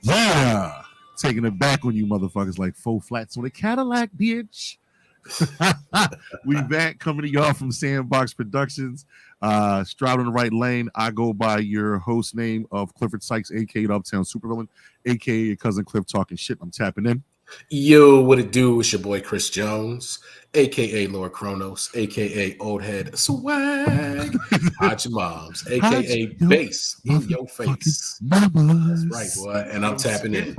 Yeah. Taking it back on you motherfuckers like four flats on a Cadillac, bitch. We back coming to y'all from Sandbox Productions. Stroud in the right lane. I go by your host name of Clifford Sykes, aka Uptown Supervillain, aka your cousin Cliff talking shit. I'm tapping in. Yo, what it do? It's your boy Chris Jones, aka Lord Kronos, aka Old Head Swag, Hot Your Moms, aka Bass in Your Face. That's right, boy. And I'm tapping in.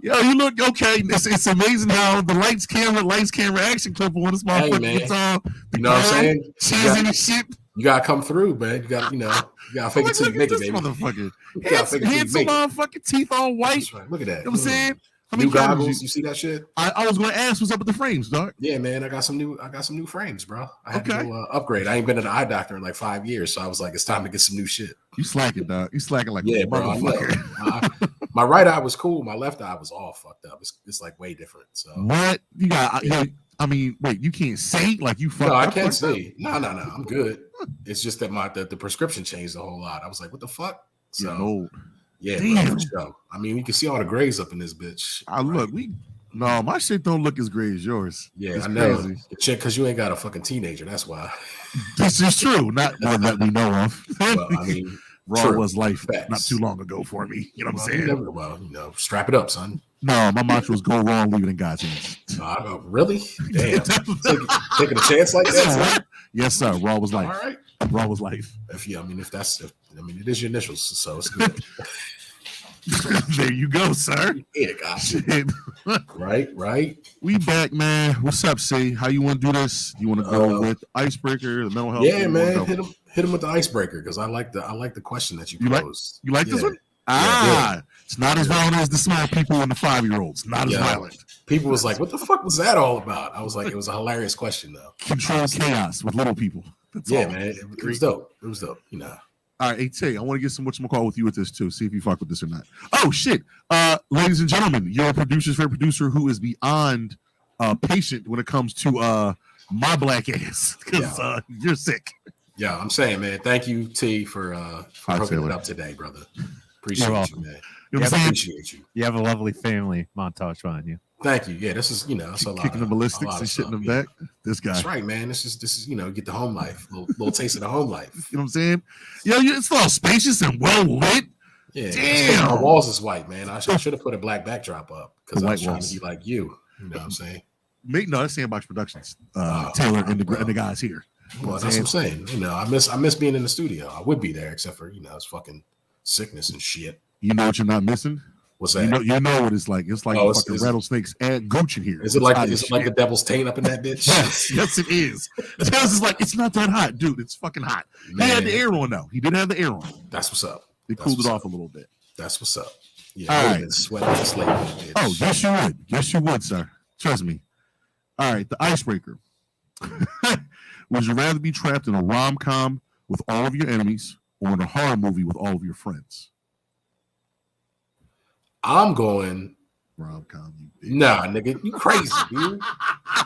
Yo, you look okay. It's amazing how the lights, camera, action clip on this motherfucker gets on. You know what I'm saying? Cheesy and shit. You gotta come through, man. You gotta, you gotta fake it till you make it, baby. Motherfucker. Handsome motherfucking teeth all white. That's right. Look at that. You know what I'm saying? New goggles, you see that shit? I was going to ask what's up with the frames, dog. Yeah, man, I got some new frames, bro. I had to go upgrade. I ain't been to the eye doctor in like 5 years, so I was like, it's time to get some new shit. You slacking, dog. You slacking like a motherfucker. My right eye was cool. My left eye was all fucked up. It's like way different. So what you got? I mean, wait, you can't see like you fucked up? No, I can't see. No, I'm good. It's just that the prescription changed a whole lot. I was like, what the fuck? So. Yeah, bro, for sure. I mean, we can see all the grays up in this bitch. My shit don't look as gray as yours. Yeah, it's I know. Crazy. Because you ain't got a fucking teenager. That's why. This is true. Not one that we know of. Well, I mean, Raw was life not too long ago for me. You know what I'm saying? Strap it up, son. No, my mantra was go wrong, leave it in God's hands. Really? Damn. Taking a chance like that? Yes, sir. Raw was life. All right. Raw was life. It is your initials, so it's good. There you go, sir. Yeah, gotcha. Right. We back, man. What's up, C? How you want to do this? You want to go with icebreaker, the mental health? Yeah, man. Hit him with the icebreaker because I like the question that you posed. You like this one? It's not as violent as the small people and the 5-year-olds. Not as violent. People was like, what the fuck was that all about? I was like, it was a hilarious question, though. Control chaos with little people. Man. It was dope. All right, AT, I want to get some whatchamacall with you with this, too. See if you fuck with this or not. Oh, shit. Ladies and gentlemen, your producer's favorite producer who is beyond patient when it comes to my black ass because you're sick. Yeah, I'm saying, man, thank you, T, for hooking it up today, brother. Appreciate you, man. Appreciate you. You have a lovely family montage behind you. Thank you. Yeah, this is it's a lot. Kicking the ballistics and shitting them back. This guy. That's right, man. This is get the home life, little taste of the home life. You know what I'm saying? It's all spacious and well lit. Yeah, damn. My walls is white, man. I should have put a black backdrop up because I was trying to be like you. You know what I'm saying? No, that's Sandbox Productions. Taylor and the guys here. Well, that's what I'm saying. I miss being in the studio. I would be there, except for it's fucking sickness and shit. You know what you're not missing? What's that? You know what it's like. It's like fucking rattlesnakes and gooch in here. Is it like the devil's taint up in that bitch? yes, it is. It's like it's not that hot, dude. It's fucking hot. Man. He had the air on though. He did have the air on. That's what's up. It cooled it off a little bit. That's what's up. Yeah. All right. Sweating this late, bitch. Oh, yes you would. Yes you would, sir. Trust me. All right, the icebreaker. Would you rather be trapped in a rom-com with all of your enemies or in a horror movie with all of your friends? I'm going rom-com. Nah, nigga, you crazy, dude.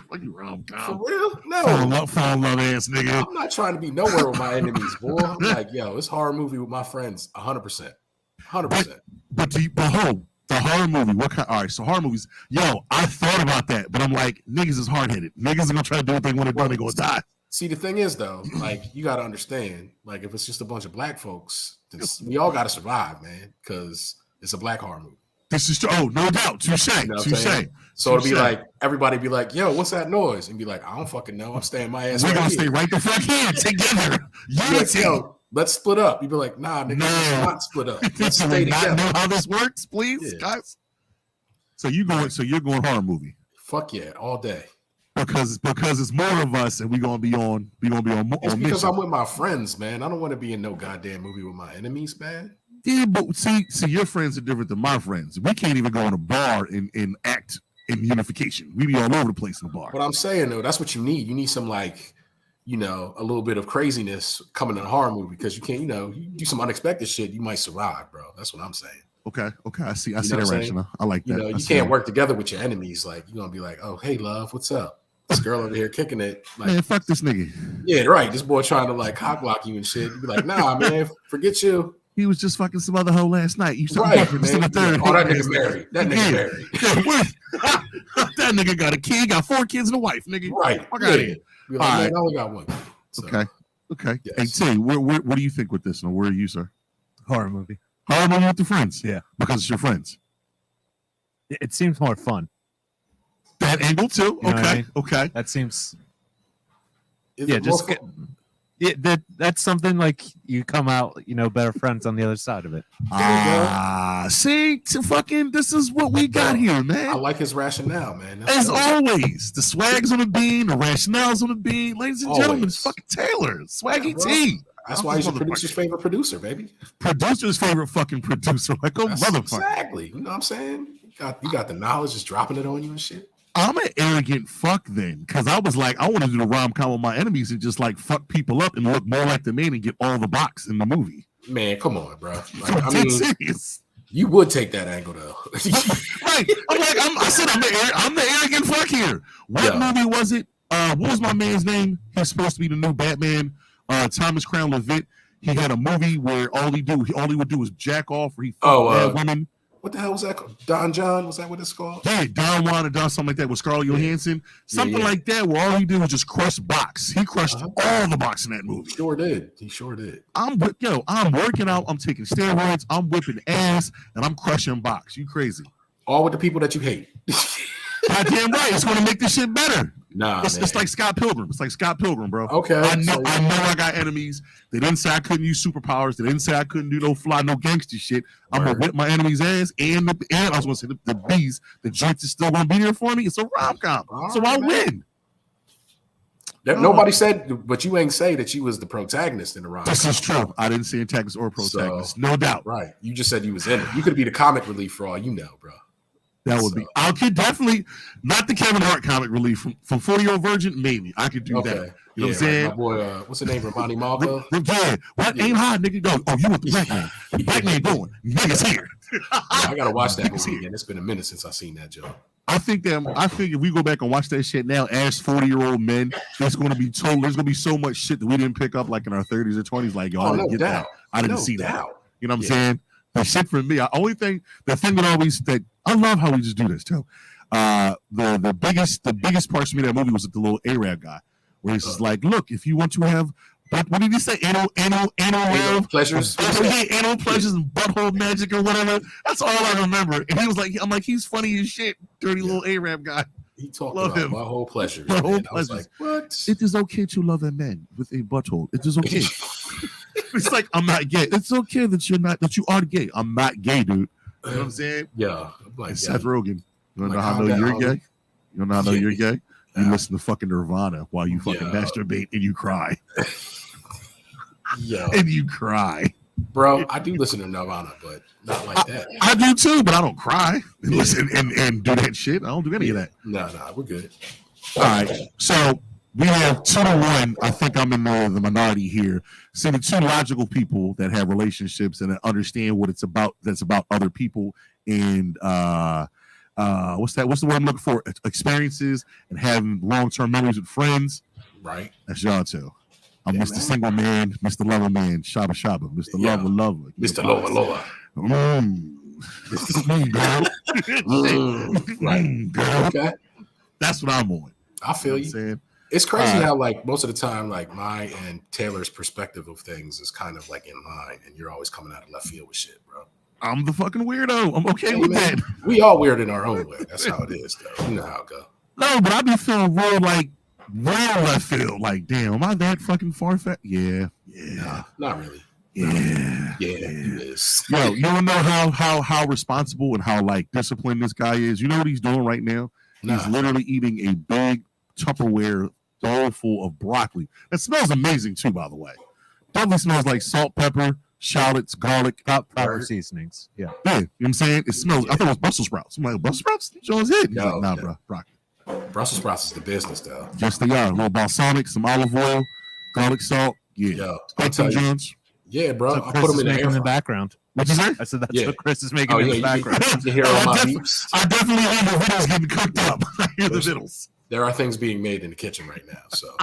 What you rom-com? For real? No. Fall in love ass nigga. I'm not trying to be nowhere with my enemies, boy. I'm like, yo, it's horror movie with my friends, 100%. 100%. But hold, the horror movie, what kind? All right, so horror movies, yo, I thought about that, but I'm like, niggas is hard-headed. Niggas are gonna try to do what they want to do, they're gonna die. See, the thing is, though, like, you got to understand, like, if it's just a bunch of black folks, we all got to survive, man, because it's a black horror movie. This is true. Oh, no doubt. Touche. So it'll be like, everybody be like, yo, what's that noise? And be like, I don't fucking know. I'm staying my ass. We're going to stay right the fuck here together. Like, yo, let's split up. You'd be like, nah, nigga, let's not split up. Let's stay together. Know how this works, please, guys? So you're going horror movie. Fuck yeah, all day. Because it's more of us and we're gonna be on it's because I'm with my friends, man. I don't want to be in no goddamn movie with my enemies, man. Yeah, but see, your friends are different than my friends. We can't even go in a bar and act in unification. We be all over the place in the bar. What I'm saying though, that's what you need. You need some like, a little bit of craziness coming in a horror movie because you can't, you do some unexpected shit, you might survive, bro. That's what I'm saying. Okay. I see that rationale. I like that. You can't work together with your enemies. Like you're gonna be like, oh, hey, love, what's up? This girl over here kicking it. Like, man, fuck this nigga. Yeah, right. This boy trying to like cock block you and shit. You be like, nah, man, forget you. He was just fucking some other hoe last night. You said Right, man. man. Oh, that nigga married. That nigga married. That nigga got a kid, got 4 kids and a wife, nigga. Right. Fuck out of here. All right. I only got one. So, Okay. Yes. Hey, T, what do you think with this? And where are you, sir? Horror movie. Horror movie with the friends? Yeah. Because it's your friends. It seems more fun. That angle, too? You know what I mean? Okay. That seems. Is Yeah, it just more get. That's something like you come out, better friends on the other side of it. See, this is what we got here, man. I like his rationale, man. As always, the swag's on the bean, the rationale's on the bean. Ladies and gentlemen, it's fucking Taylor, Swaggy T. That's why he's your producer's favorite producer, baby. Producer's favorite fucking producer. Like, motherfucker. Exactly. You know what I'm saying? You got the knowledge, just dropping it on you and shit. I'm an arrogant fuck then, because I was like, I want to do the rom-com with my enemies and just like fuck people up and look more like the man and get all the box in the movie. Man, come on, bro. Like, I'm serious. You would take that angle though. Right. I'm the arrogant fuck here. What movie was it? What was my man's name? He's supposed to be the new Batman. Thomas Crown Levitt. He had a movie where all he would do was jack off, or he fucked women. What the hell was that called? Don John? Was that what it's called? Yeah, Don Juan or Don something like that with Scarlett Johansson. Something like that where all he did was just crush box. He crushed all the box in that movie. Sure did. He sure did. I'm working out. I'm taking steroids. I'm whipping ass, and I'm crushing box. You crazy. All with the people that you hate. Goddamn right. It's going to make this shit better. Nah, it's like Scott Pilgrim. It's like Scott Pilgrim, bro. Okay. I know I got enemies. They didn't say I couldn't use superpowers. They didn't say I couldn't do no gangster shit. I'm gonna whip my enemy's ass, and I was gonna say the bees, the joints is still gonna be there for me. It's a rom-com. So I win. Nobody said, but you ain't say that you was the protagonist in the rom-com. This is true. I didn't say antagonist or protagonist. No doubt. Right. You just said you was in it. You could be the comic relief for all you know, bro. That would be. I could definitely not the Kevin Hart comic relief from 40-Year-Old Virgin. Maybe I could do that. You know what I'm saying? My boy, what's the name? Romani Malco. Yeah. What ain't hard, nigga? Go. Oh, you with the black man? Black man going. Niggas here. I gotta watch that movie again. It's been a minute since I seen that joke. I think if we go back and watch that shit now, as 40-year-old men, there's gonna be so much shit that we didn't pick up like in our 30s or 20s. Like, yo, I didn't get that. I didn't see that. You know what I'm saying? The shit for me, the thing that I love how we just do this too. The biggest parts of me that movie was with the little Arab guy, where he's just like, look, if you want to have, what did he say? Anal pleasures, anal pleasures and butthole magic or whatever. That's all I remember. And he was like, I'm like, he's funny as shit, dirty little Arab guy. He talked about my whole pleasure. My whole pleasure. Like, what? It is okay to love a man with a butthole. It is okay. It's like, I'm not gay. It's okay that you are gay. I'm not gay, dude. You know what I'm saying? Yeah. Like, Seth Rogen. You know how I know you're gay? You know how I know you're gay? You listen to fucking Nirvana while you fucking masturbate and you cry. And you cry. Bro, I do listen to Nirvana, but not like that. I do too, but I don't cry and listen and do that shit. I don't do any of that. No, we're good. All right. So we have 2-1. I think I'm in the minority here. See, the two logical people that have relationships and that understand what it's about, that's about other people and what's the word I'm looking for? Experiences and having long-term memories with friends. Right. That's y'all too. I'm Mr. Single Man, Mr. Lover Man, Shabba Shabba, Mr. Lover Lover. Mr. Lover Lover. Right. Girl. Okay. That's what I'm on. I feel you. Saying? It's crazy how like most of the time, like my and Taylor's perspective of things is kind of like in line, and you're always coming out of left field with shit, bro. I'm the fucking weirdo. I'm okay with that. We all weird in our own way. That's how it is, though. You know how it go. No, but I be feeling real left field. Like, damn, am I that fucking far-fetched? Yeah. Nah, not really. Yeah, it is. Yo, you don't know how responsible and how like disciplined this guy is. You know what he's doing right now? He's literally eating a big Tupperware bowl full of broccoli. That smells amazing too, by the way. Definitely smells like salt, pepper, shallots, garlic, proper seasonings. Yeah. You know what I'm saying? It smells. I thought it was Brussels sprouts. I'm like, Brussels sprouts? Jones hit. He's like, nah, bro, broccoli. Brussels sprouts is the business, though. Yes, they are. A little balsamic, some olive oil, garlic salt. Yeah. Jones. Yeah, bro. So I put them in the background. What you say? I said that's what Chris is making in the background. You hear all my beeps? I definitely hear the vittles getting cooked up. I hear the vittles. There are things being made in the kitchen right now. So,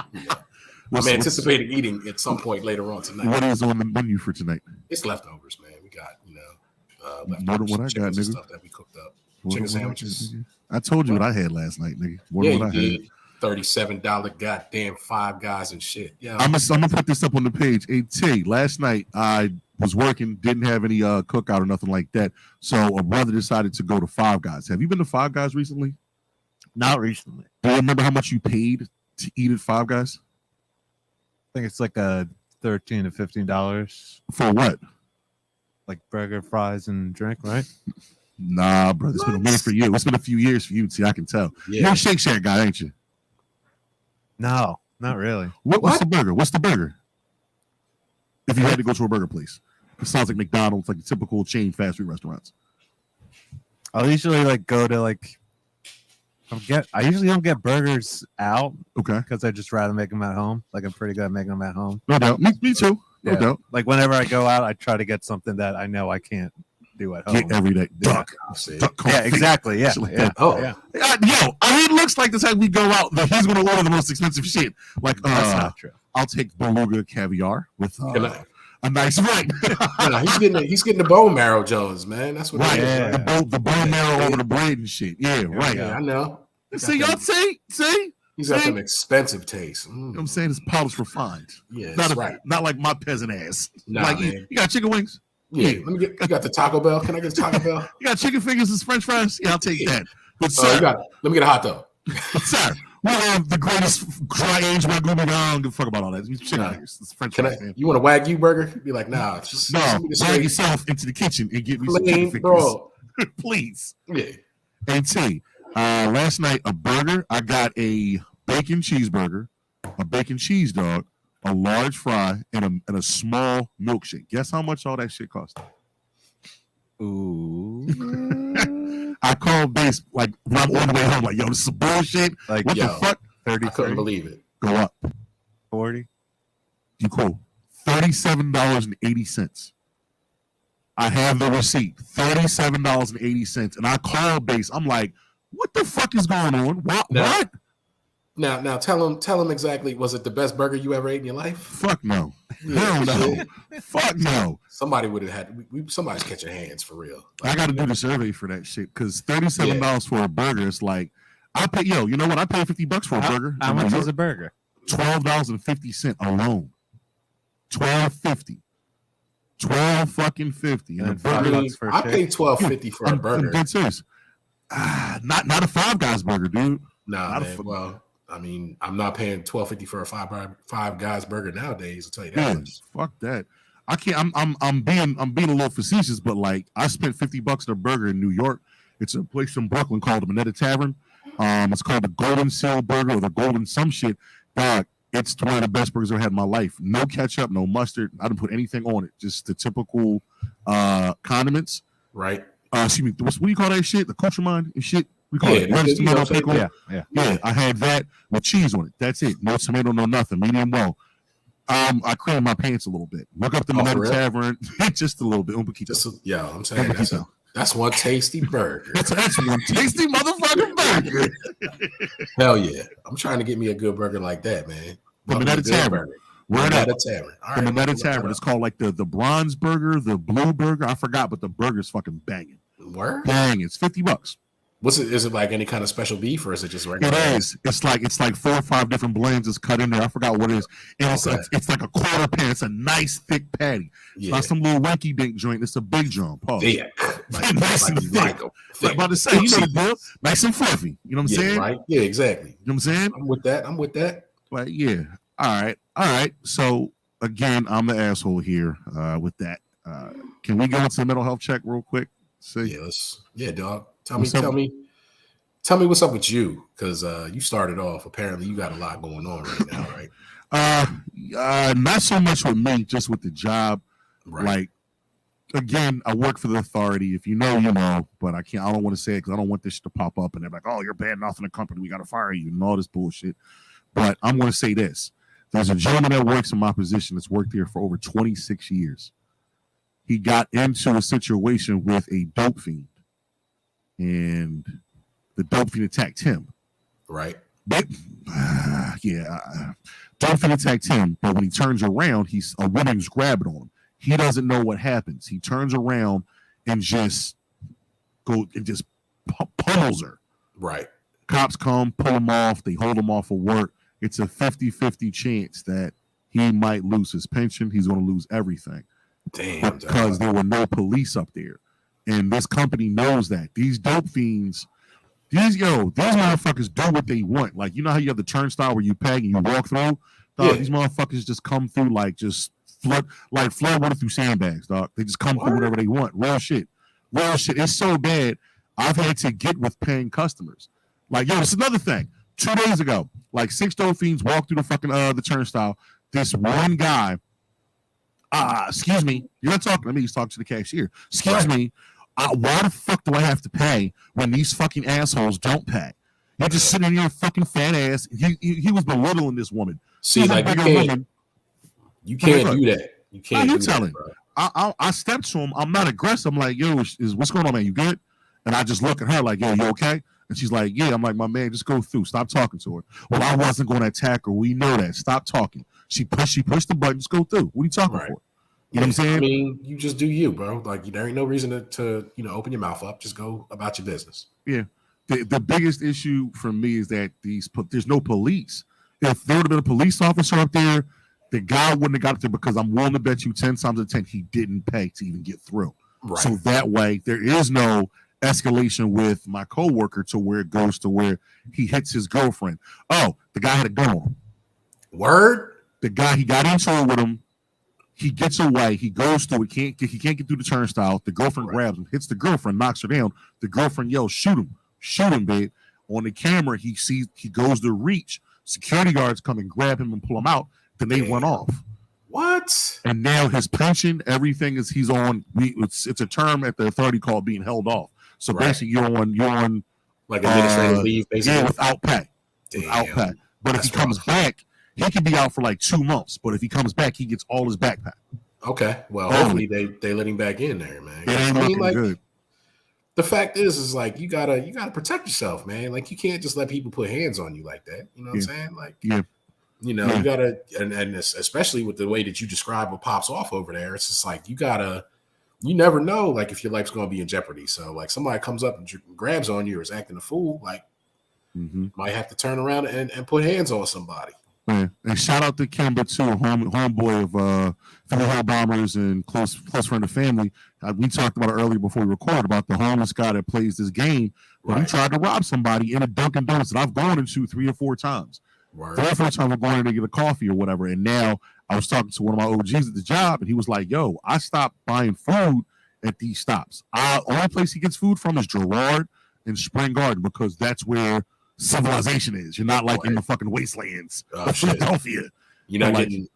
I'm anticipating eating at some point later on tonight. What is on the menu for tonight? It's leftovers, man. We got, More than what I got, chickens and nigga. stuff that we cooked up. More Chicken than what I sandwiches. got, nigga. I told you what I had last night, nigga. More Yeah, than what you I had. did. $37 goddamn Five Guys and shit. Yeah, I'm gonna put this up on the page. Hey T, last night I was working, didn't have any cookout or nothing like that. So a brother decided to go to Five Guys. Have you been to Five Guys recently? Not recently. Do you remember how much you paid to eat at Five Guys? I think it's like a $13 to $15, For what? like burger, fries, and drink, right? Nah, brother. It's been a minute for you. It's been a few years for you, T. I can tell. yeah. You're a Shake Shack guy, ain't you? No, not really. What's the burger? What's the burger? If you had to go to a burger place. It sounds like McDonald's, like the typical chain fast food restaurants. I'll usually like go to like I usually don't get burgers out Okay. because I just rather make them at home. Like I'm pretty good at making them at home. No doubt. Me too. No Yeah. doubt. Like whenever I go out, I try to get something that I know I can't do at home. Get every day. Yeah. Duck. I'll say it. Duck Yeah, confit. exactly. Yeah, Shit like yeah. that. Oh, yeah. Yo, it looks like the time we go out that he's going to order the most expensive shit. Like, That's not true. I'll take beluga caviar with Can I- a nice right. Nah, he's getting the bone marrow Jones, man. That's what Right. it is. Yeah. The bone marrow over the bread and shit. Yeah, right. Yeah, I know. See, y'all see? He's got See? them expensive tastes. You know what I'm saying? It's polished refined. Yeah, Not, that's right. not like my peasant ass. Nah, like, man. you got chicken wings? Yeah, let me get. You got the Taco Bell? Can I get a Taco Bell? You got chicken fingers and french fries? Yeah, I'll take Yeah. that. But, Oh, sir, let me get a hot dog. sir, we have the greatest dry age wagyu burger. I don't give a fuck about all that. It's chicken Nah. fingers. It's french Can I? fries, man. You want a Wagyu burger? Be like, nah. Just No, send me the drag straight yourself into the kitchen and get me some chicken plain, fingers. bro. Please. Yeah. And T, last night, a burger, I got a bacon cheeseburger, a bacon cheese dog, a large fry, and a small milkshake. Guess how much all that shit cost? Ooh. I called base like when I'm on the way home, like, yo, this is bullshit. Like What yo, the fuck? 30, I couldn't 30, believe it. Go up. 40. You cool. $37.80. I have the receipt. $37.80. And I called base. I'm like, what the fuck is going on? What? No. What? Now tell him exactly. Was it the best burger you ever ate in your life? Fuck no. Yeah, Hell no. shit. Fuck no. Somebody would have had. Somebody's catching hands for real. I got to do the survey for that shit because $37 for a burger is like, I pay, yo, you know what? I paid $50 for a burger. How much is a burger? $12.50 alone. $12.50. $12.50. And a And burger. $5 for a I shake. paid $12.50 for a I'm burger. dead serious. Not a Five Guys burger, dude. Nah, Not a man. fu- Well, I mean, I'm not paying $12.50 for a Five Guys burger nowadays. I'll tell you that. Yeah, much. fuck that. I can't. I'm being a little facetious, but like I spent $50 on a burger in New York. It's a place in Brooklyn called the Minetta Tavern. It's called the Golden Seal Burger or the Golden some shit. Dog, it's one of the best burgers I've ever had in my life. No ketchup, no mustard. I didn't put anything on it. Just the typical condiments. Right? Excuse me. What do you call that shit? The accoutrement and shit. We call Yeah, it lettuce, you know tomato, what I'm pickle. saying? Yeah. Yeah, I had that with cheese on it. That's it. No tomato, no nothing. Medium well. I creamed my pants a little bit. Look up the Oh, for Minetta real? Tavern. Just a little bit. Un poquito. Just I'm saying that's one tasty burger. That's one tasty motherfucking burger. Hell yeah! I'm trying to get me a good burger like that, man. The Love me a Minetta good Tavern. burger. Word up. Minetta Tavern. All The right, Minetta look that Tavern. up. It's called like the bronze burger, the blue burger. I forgot, but the burger's fucking banging. Word? Bang. It's $50. What's it? Is it like any kind of special beef, or is it just regular? It is. It's like 4 or 5 different blends that's cut in there. I forgot what it is. And Okay. it's like a quarter pan. It's a nice thick patty. It's Yeah. not some little wanky dink joint. It's a big joint. Pause. Thick. Nice and thick. a I'm thick. about to say, you know the deal. Nice and fluffy. You know what I'm Yeah, saying? right. Yeah, exactly. You know what I'm saying? I'm with that. But yeah. All right. So again, I'm the asshole here with that. Can we go into the mental health check real quick? See? Yeah, dog. What's up? Tell me what's up with you, because you started off. Apparently, you got a lot going on right now, right? Not so much with me, just with the job. Right. Like, again, I work for the authority. If you know, you know. But I don't want to say it because I don't want this shit to pop up and they're like, "Oh, you're bad mouthing the company. We got to fire you," and all this bullshit. But I'm going to say this: there's a gentleman that works in my position that's worked here for over 26 years. He got into a situation with a dope fiend, and the dope fiend attacked him. Right. But, yeah, Dolphin attacks him, but when he turns around, he's a woman's grabbing on him. He doesn't know what happens. He turns around and just pummels her. Right. Cops come, pull him off. They hold him off of work. It's a 50-50 chance that he might lose his pension. He's going to lose everything. Damn. Because there were no police up there. And this company knows that. These dope fiends, these motherfuckers do what they want. Like, you know how you have the turnstile where you pay and you walk through? Dog, these motherfuckers just come through like just flood water through sandbags, dog. They just come through whatever they want. Real shit. It's so bad, I've had to get with paying customers. Like, yo, it's another thing. 2 days ago, like 6 dope fiends walked through the fucking the turnstile. This one guy, excuse me, you're not talking to me, he's talking to the cashier. Excuse me, why the fuck do I have to pay when these fucking assholes don't pay? You're just sitting in your fucking fat ass. He was belittling this woman. See, like you can't do that. You can't. You tell him. I stepped to him. I'm not aggressive. I'm like, yo, what's going on, man? You good? And I just look at her like, yo, you okay? And she's like, yeah. I'm like, my man, just go through. Stop talking to her. Well, I wasn't going to attack her. We know that. Stop talking. She pushed the button. Just go through. What are you talking for? You know what I'm saying? I mean, you just do you, bro. Like, there ain't no reason to open your mouth up. Just go about your business. Yeah. The biggest issue for me is that there's no police. If there would have been a police officer up there, the guy wouldn't have got up there, because I'm willing to bet you 10 times out of 10 he didn't pay to even get through. Right. So that way there is no escalation with my coworker to where it goes to where he hits his girlfriend. Oh, the guy had a gun on him. Word? The guy, he got into it with him. He gets away. He goes through it. He can't get through the turnstile. The girlfriend grabs him, hits the girlfriend, knocks her down. The girlfriend yells, shoot him, babe. On the camera, he goes to reach. Security guards come and grab him and pull him out. Then they run off. What? And now his pension, everything is he's on. It's a term at the authority called being held off. So basically, you're on like administrative leave, basically. Yeah, without pay. Damn. Without pay. But if he comes back, he can be out for like 2 months. But if he comes back, he gets all his backpack. Okay. Well, hopefully they let him back in there, man. It ain't looking good. The fact is like you gotta protect yourself, man. Like, you can't just let people put hands on you like that. You know what I'm saying? Like, you gotta, and especially with the way that you describe what pops off over there, it's just like you never know, like, if your life's gonna be in jeopardy. So, like, somebody comes up and grabs on you or is acting a fool, like, might have to turn around and put hands on somebody. Man. And shout out to Kemba too, homeboy of Philly Hell Bombers and close friend of family. We talked about it earlier before we recorded about the homeless guy that plays this game. But he tried to rob somebody in a Dunkin' Donuts that I've gone into 3 or 4 times. Right. 3 or 4 times we're going in to get a coffee or whatever. And now I was talking to one of my OGs at the job, and he was like, yo, I stopped buying food at these stops. Only place he gets food from is Girard and Spring Garden, because that's where civilization is. You're not like in the fucking wastelands of Philadelphia. You're not getting,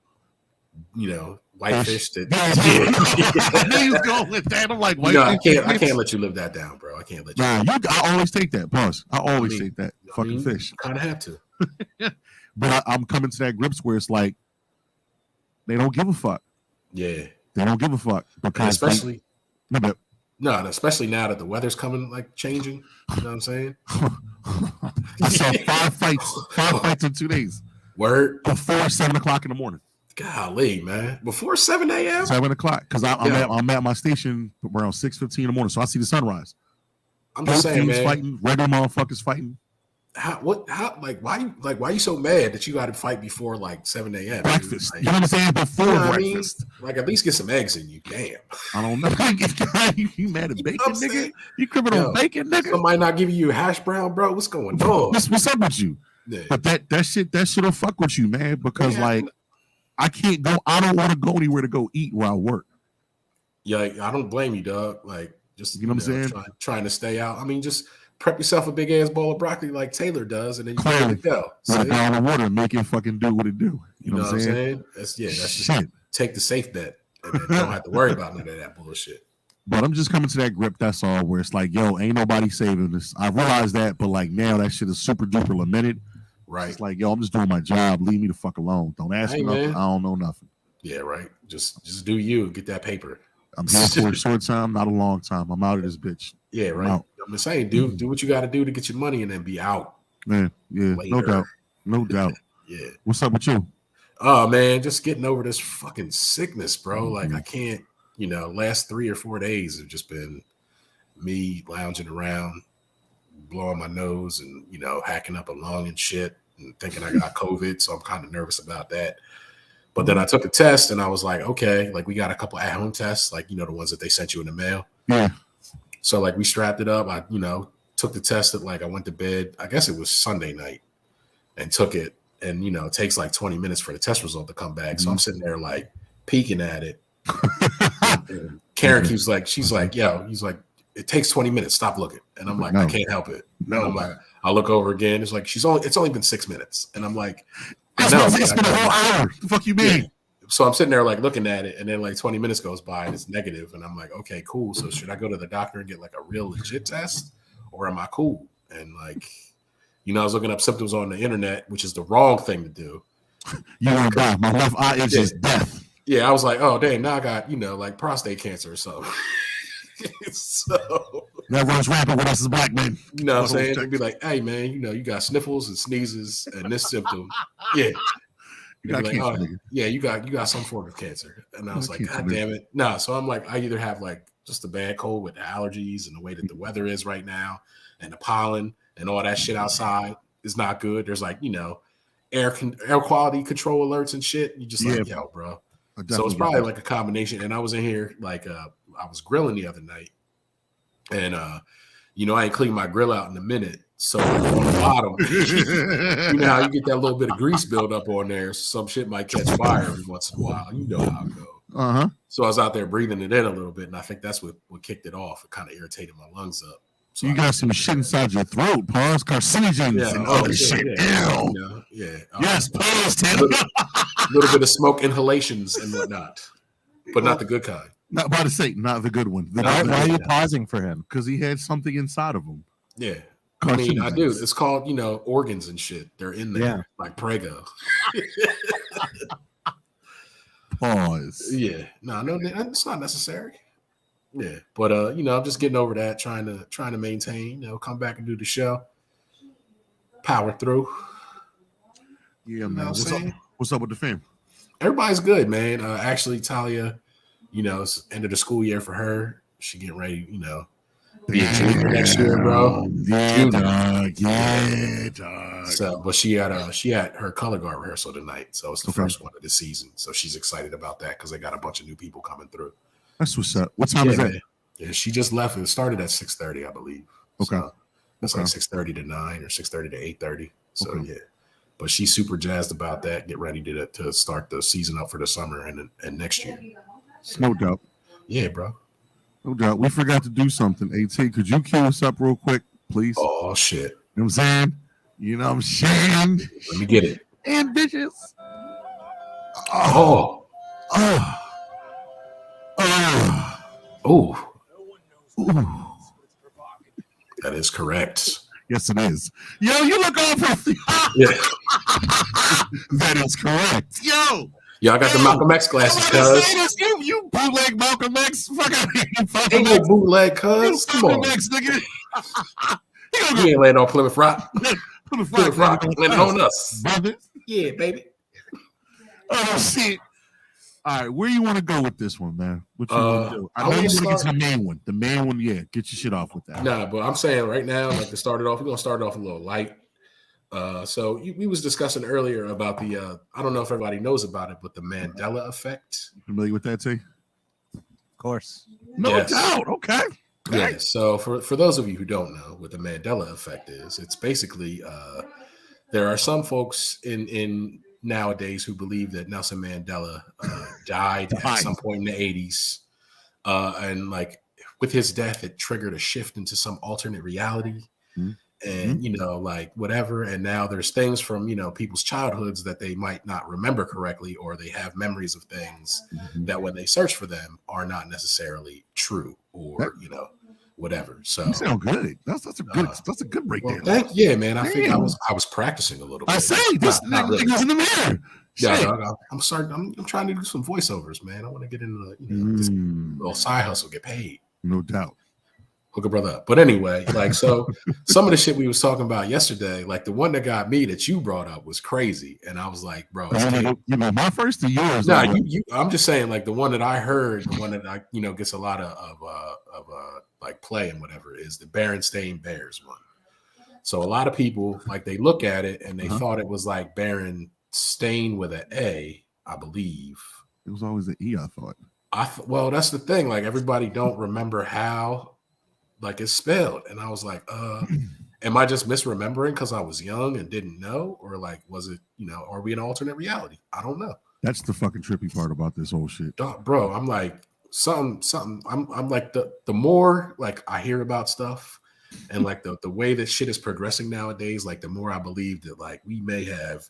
whitefish. He's going with that. I'm like, I can't let you live that down, bro. I can't let you. I always take that. Pause. I always take that fucking fish. You kind of have to. But I'm coming to that grips where it's like they don't give a fuck. Yeah, they don't give a fuck, because especially especially now that the weather's coming, like, changing. You know what I'm saying? I saw 5 fights in 2 days. Word. Before 7 o'clock in the morning. Golly, man. Before 7 a.m.? 7 o'clock. Because I'm at my station around 6:15 in the morning, so I see the sunrise. I'm just saying, man. Fighting, regular motherfuckers fighting. Why you so mad that you got to fight before like 7 a.m.? Breakfast. You know what I'm saying? Before breakfast. Like, at least get some eggs in you. Damn. I don't know. You mad at bacon, nigga? You criminal bacon, nigga? Somebody not giving you a hash brown, bro? What's going on? What's up with you? Yeah. But that shit'll fuck with you, man. Because like, I can't go. I don't want to go anywhere to go eat where I work. Yeah, I don't blame you, dog. Like, just you know what I'm saying? Trying to stay out. I mean, just prep yourself a big ass bowl of broccoli like Taylor does, and then you can go. Put it down in the water and make it fucking do what it do. You know what I'm saying? That's just take the safe bet, and then don't have to worry about none of that bullshit. But I'm just coming to that grip. That's all. Where it's like, yo, ain't nobody saving this. I realize that, but like now that shit is super duper lamented. Right. It's like, yo, I'm just doing my job. Leave me the fuck alone. Don't ask me nothing. Man. I don't know nothing. Yeah, right. Just do you. Get that paper. I'm here for a short time, not a long time. I'm out of this bitch. Yeah, right. I'm just saying, do what you got to do to get your money and then be out. Man, yeah, no Later. doubt. No doubt. Yeah. What's up with you? Oh man, just getting over this fucking sickness, bro. Like Mhm. I can't, last 3 or 4 days have just been me lounging around, blowing my nose and, hacking up a lung and shit and thinking I got COVID. So I'm kind of nervous about that. But then I took a test and I was like, okay, like we got a couple at-home tests, like, the ones that they sent you in the mail. Yeah. So like we strapped it up. I, took the test at I went to bed, I guess it was Sunday night, and took it. And, it takes like 20 minutes for the test result to come back. So I'm sitting there like peeking at it. And Karen keeps like, she's like, yo, he's like, it takes 20 minutes. Stop looking. And I'm like, No. I can't help it. No, and I'm like, I look over again. It's like, it's only been 6 minutes. And I'm like, I It's know. been a whole hour. The fuck you mean? Yeah. So I'm sitting there like looking at it, and then like 20 minutes goes by and it's negative. And I'm like, okay, cool. So should I go to the doctor and get like a real legit test, or am I cool? And like, I was looking up symptoms on the internet, which is the wrong thing to do. You won't die. My left eye is just death. Yeah, I was like, oh damn, now I got, like prostate cancer or something. So that runs rampant with us as black men. You know what I'm saying? They'd be like, hey man, you got sniffles and sneezes and this symptom. Yeah. You got like, cancer, oh, yeah, you got some form of cancer. And I was like, God damn it. No, so I'm like, I either have like just a bad cold with the allergies and the way that the weather is right now and the pollen and all that shit outside is not good. There's like, air quality control alerts and shit. You just like, yo, bro. So it's probably like a combination. And I was in here like I was grilling the other night, and I ain't cleaned my grill out in a minute. So like, on the bottom, you know how you get that little bit of grease build up on there. Some shit might catch fire every once in a while. You know how it goes. So I was out there breathing it in a little bit, and I think that's what kicked it off. It kind of irritated my lungs up. So you got some shit inside your throat, pause, carcinogens and other shit. Yeah. Yes, pause, Taylor. A little bit of smoke inhalations and whatnot, but not the good kind. Not about to say, not the good one. Why are you pausing for him? Because he had something inside of him. Yeah. I mean, I do. It's called, organs and shit. They're in there, like Prego. Pause. Yeah. No, it's not necessary. Yeah, but I'm just getting over that, trying to maintain, come back and do the show, power through. Yeah, man. What's up with the fam? Everybody's good, man. Actually, Talia, it's end of the school year for her. She getting ready, be a junior next year, bro. Yeah, dog. So, but she had her color guard rehearsal tonight, so it's the first one of the season. So she's excited about that because they got a bunch of new people coming through. That's what's up. What time is that? Yeah, she just left. It started at 6:30, I believe. Okay. So it's like 6:30 to 9 or 6:30 to 8:30. So yeah, but she's super jazzed about that. Get ready to start the season up for the summer and next year. No doubt. Yeah, bro. No doubt. We forgot to do something. AT, could you cue us up real quick, please? Oh shit. You know what I'm saying? You know what I'm saying? Let me get it. Ambitious. Oh. That is correct. Yes, it is. Yo, you look over. Yeah. That is correct. Yo, I got the Malcolm X glasses, cuz. You bootleg Malcolm X. Ain't no bootleg, cuz. Come on. X, nigga. You ain't laying on Plymouth Rock. Plymouth Rock landing on us. Brother. Yeah, baby. Oh, shit. All right, where you want to go with this one, man? What you want to do? I know you want to get to the main one. The main one, yeah. Get your shit off with that. Nah, but I'm saying right now, like to start it off, we're gonna start it off a little light. So we was discussing earlier about the I don't know if everybody knows about it, but the Mandela effect. Familiar with that, T? Of course. No doubt. Okay. Yeah. So for those of you who don't know what the Mandela effect is, it's basically there are some folks in nowadays who believe that Nelson Mandela died at some point in the 80s. And like with his death, it triggered a shift into some alternate reality. Mm-hmm. And, like whatever. And now there's things from, people's childhoods that they might not remember correctly, or they have memories of things that when they search for them are not necessarily true or, whatever. So you sound good. That's a good breakdown. Well, yeah, man. I think I was practicing a little bit. I say this nigga's in the mirror. Yeah, I'm trying to do some voiceovers, man. I want to get into this little side hustle, get paid. No doubt. Hook a brother up. But anyway, like, so some of the shit we was talking about yesterday, like the one that got me that you brought up was crazy. And I was like, bro, You know, my first to yours. nah, I'm just saying, like, the one that I heard, the one that I, gets a lot of like play and whatever is the Berenstain Bears one. So a lot of people, like, they look at it and they thought it was like Berenstain with an A, I believe. It was always an E, I thought. Well, that's the thing. Like, everybody don't remember how like it's spelled, and I was like, am I just misremembering because I was young and didn't know, or like was it, are we in an alternate reality? I don't know. That's the fucking trippy part about this whole shit, bro. I'm like something. I'm like the more like I hear about stuff, and like the way that shit is progressing nowadays, like the more I believe that like we may have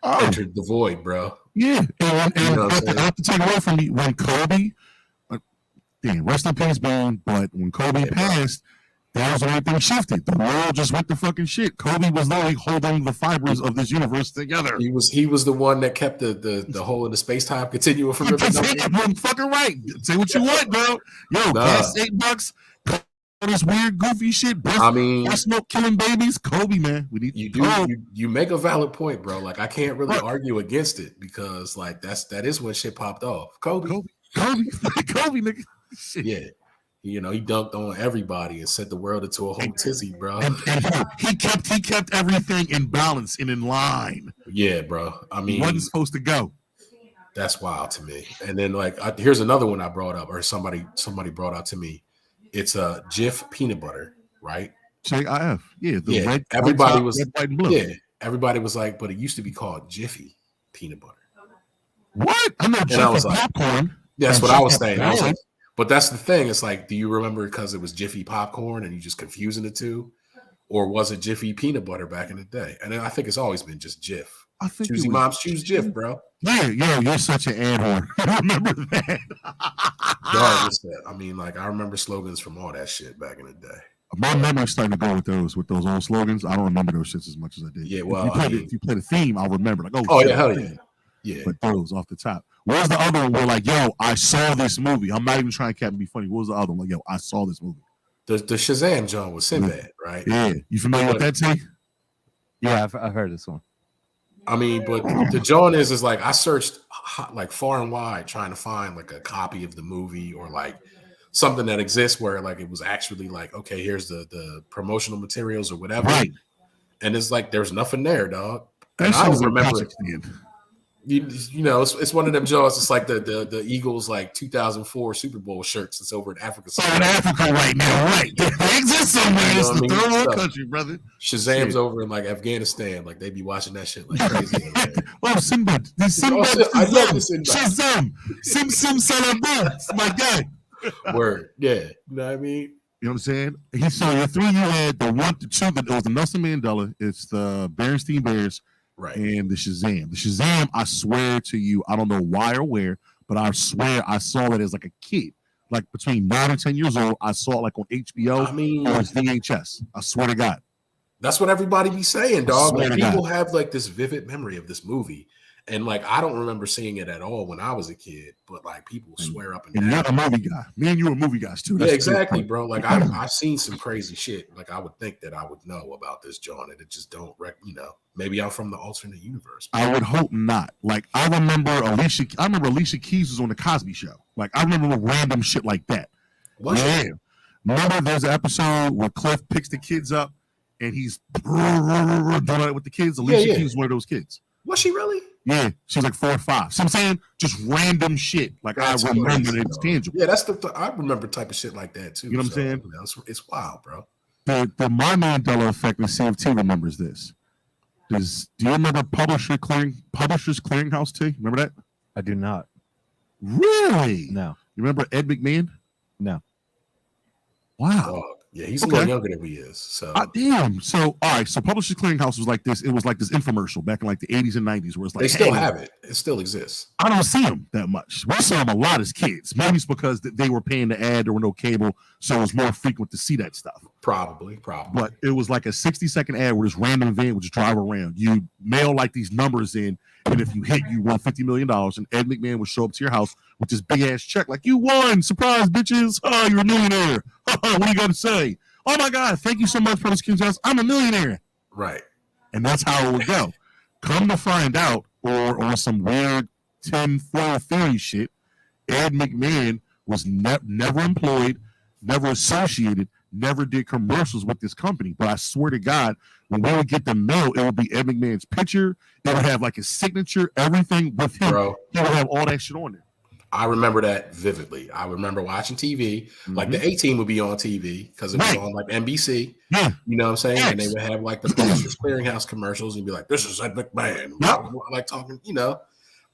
entered the void, bro. Yeah, and I have to take away from me when Kobe. Damn, rest in peace, man. But when Kobe passed, that was the only thing shifted. The world just went to fucking shit. Kobe was literally holding the fibers of this universe together. He was the one that kept the whole of the space time continuum from ripping up. Fucking right. Say what you want, bro. Yo, gas $8. All this weird, goofy shit. I mean, smoke killing babies. Kobe, man. We need you make a valid point, bro. Like I can't really argue against it because like that is when shit popped off. Kobe, nigga. Shit. Yeah, he dunked on everybody and set the world into a whole tizzy, bro. And he kept everything in balance and in line. Yeah, bro. I mean, he wasn't supposed to go. That's wild to me. And then like, here's another one I brought up, or somebody brought out to me. It's a Jif peanut butter, right? JIF. Yeah. Red, everybody was red, white, and blue. Yeah. Everybody was like, but it used to be called Jiffy peanut butter. What? I know Jiffy popcorn. That's what I was saying. I was like, but that's the thing. It's like, do you remember because it was Jiffy popcorn and you just confusing the two? Or was it Jiffy peanut butter back in the day? And I think it's always been just Jif. I think Choosy moms choose Jif, bro. Yeah, you're such an ad-horn. I remember that. I mean, like, I remember slogans from all that shit back in the day. My memory's starting to go with those old slogans. I don't remember those shits as much as I did. Yeah, well, if you play the theme, I'll remember. Like, yeah, hell yeah. Yeah. But those off the top. What was the other one where like, yo, I saw this movie? I'm not even trying to cap and be funny. What was the other one? Like, yo, I saw this movie. The Shazam John with Sinbad, right? Yeah. You familiar with that, T? Yeah, I've heard this one. I mean, but the John is like I searched like far and wide trying to find like a copy of the movie or like something that exists where like it was actually like, okay, here's the promotional materials or whatever. Right. And it's like there's nothing there, dog. And I don't remember it. It's one of them jaws. It's like the Eagles like 2004 Super Bowl shirts that's over in Africa. In Africa right now, right? They exist somewhere. It's the third world country, brother. Shazam's over in like Afghanistan. Like they be watching that shit like crazy. Well, Sinbad. I love this Shazam. Sim Salabim. My guy. Word. Yeah. You know what I mean? You know what I'm saying? The three you had, the 1 to 2, it was the Nelson Mandela. It's the Berenstain Bears. Right. And the Shazam. The Shazam, I swear to you, I don't know why or where, but I swear I saw it as like a kid. Like between 9 and 10 years old, I saw it like on HBO or it's VHS. I swear to God. That's what everybody be saying, dog. Like people have like this vivid memory of this movie. And like I don't remember seeing it at all when I was a kid, but like people swear up and down. And you're a movie guy. Me and you are movie guys too. That's exactly, bro. Like I've seen some crazy shit. Like I would think that I would know about this, John, and it just don't. Maybe I'm from the alternate universe. I would hope not. Like I remember Alicia Keys was on the Cosby Show. Like I remember random shit like that. Remember there's an episode where Cliff picks the kids up and he's doing it with the kids. Alicia Keys was one of those kids. Was she really? Yeah, she was like 4 or 5. So I'm saying just random shit. Like that's I remember crazy, it's tangible. Yeah, that's I remember type of shit like that too. You know what I'm saying? It's wild, bro. The My Mandela effect, and CFT remembers this. Do you remember Publishers Clearinghouse T? Remember that? I do not. Really? No. You remember Ed McMahon? No. Wow. Yeah, he's a little younger than we is. So damn. So all right. So Publishers Clearinghouse was like this. It was like this infomercial back in like the 80s and 90s, where it's like they still have it. It still exists. I don't see them that much. We saw them a lot as kids. Maybe it's because they were paying the ad. There were no cable, so it was more frequent to see that stuff. Probably. But it was like a 60-second ad where this random van would just drive around. You mail like these numbers in, and if you hit, you won $50 million. And Ed McMahon would show up to your house with this big ass check, like you won, surprise, bitches! Oh, you're a millionaire. What are you going to say? Oh my God, thank you so much, Produce King Jones. I'm a millionaire. Right. And that's how it would go. Come to find out, or some weird tinfoil theory shit, Ed McMahon was never employed, never associated, never did commercials with this company. But I swear to God, when we would get the mail, it would be Ed McMahon's picture. It would have like his signature, everything with him. Bro, he would have all that shit on there. I remember that vividly. I remember watching TV, like the A-Team would be on TV because it was on like NBC. Yeah. You know what I'm saying? Yes. And they would have like the Publishers Clearinghouse commercials and be like, this is Ed McMahon. Yep. Like talking, you know.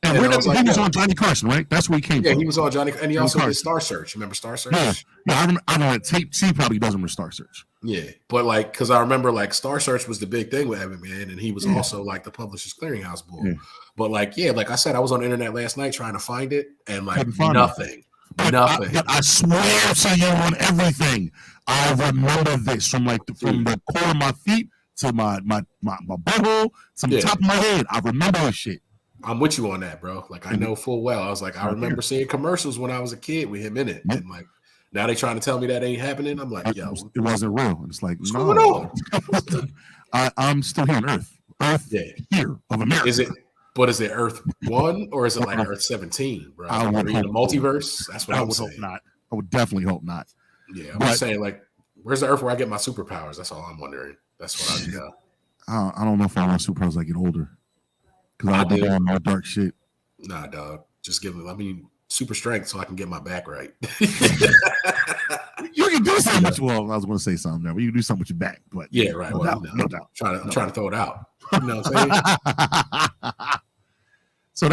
And I he was like, was on Johnny Carson, right? That's where he came from. Yeah, he was on Johnny, and he Johnny also Carson. did Star Search. Remember Star Search? Yeah, I remember tape. C probably doesn't remember Star Search. Yeah, but like, because I remember like Star Search was the big thing with Ed McMahon, and he was also like the Publishers Clearinghouse bull. Yeah. But like, yeah, like I said, I was on the internet last night trying to find it, and like Couldn't find nothing. But I swear to you on everything, I remember this from the core of my feet to my butthole to the top of my head. I remember this shit. I'm with you on that, bro. Like I know full well. I was like, I remember seeing commercials when I was a kid with him in it, and like now they trying to tell me that ain't happening. I'm like, yo, it wasn't real. It's like, what's no, going on? I'm still here on Earth. Here of America. Is it? But is it Earth 1 or is it like Earth 17, bro? I would hope the multiverse. That's what I would hope not. I would definitely hope not. Yeah, I'm just saying, like, where's the Earth where I get my superpowers? That's all I'm wondering. That's what I know. I don't know if I want superpowers as I get older because I do all my dark shit. Nah, dog. Just give me. I mean, super strength so I can get my back right. You can do something. Well, I was going to say something there, but you can do something with your back. But yeah, right. No doubt. I'm trying to throw it out. You know what I'm saying? So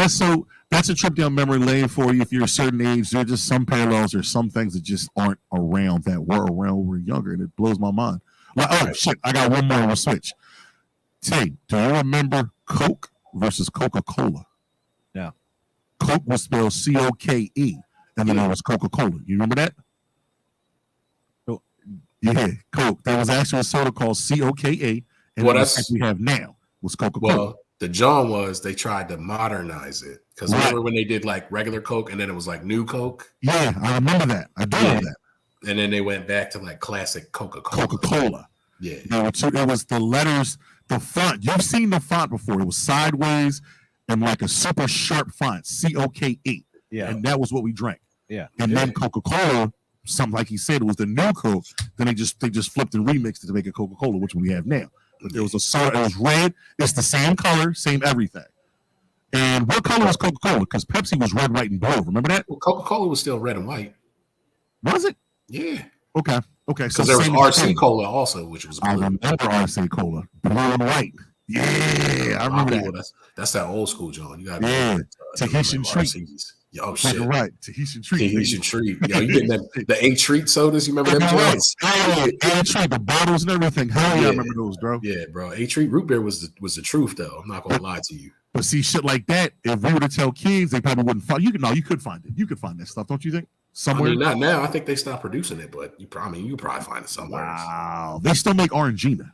that's a trip down memory lane for you. If you're a certain age, there are just some parallels or some things that just aren't around that were around when we were younger, and it blows my mind. Like, oh shit, I got one more. We'll switch. Tay, do you remember Coke versus Coca-Cola? Yeah. Coke was spelled Coke, and then it was Coca-Cola. You remember that? Oh. Yeah, Coke. There was actually a soda called Coka, and that's what we have now was Coca-Cola. Well, the John was they tried to modernize it because remember when they did like regular Coke and then it was like new Coke? Yeah, I remember that. I do remember that. And then they went back to like classic Coca-Cola. Coca-Cola. Yeah. It was the letters, the font. You've seen the font before. It was sideways and like a super sharp font, Coke. Yeah. And that was what we drank. Yeah. And then Coca-Cola, something like he said, it was the new Coke. Then they just flipped and remixed it to make a Coca-Cola, which we have now. But there was a soda, it was red. It's the same color, same everything. And what color was Coca-Cola? Because Pepsi was red, white, and blue. Remember that? Well, Coca-Cola was still red and white. Was it? Yeah. Okay. So there was RC Cola also, which was blue. I remember RC Cola, blue and white. Yeah, I remember that. That's that old school, John. You got Tahitian treat. Oh shit! Right, Tahitian treat. Tahitian treat. Yo, you getting the A-Treat sodas? You remember them? A-Treat, the bottles and everything. Hell yeah, I remember those, bro. Yeah, bro. A-Treat root beer was the truth, though. I'm not gonna lie to you. But see, shit like that, if we were to tell kids, they probably wouldn't find. You could find it. You could find that stuff, don't you think? Somewhere. I mean, not now. I think they stopped producing it, but you probably find it somewhere. Wow, they still make Orangina.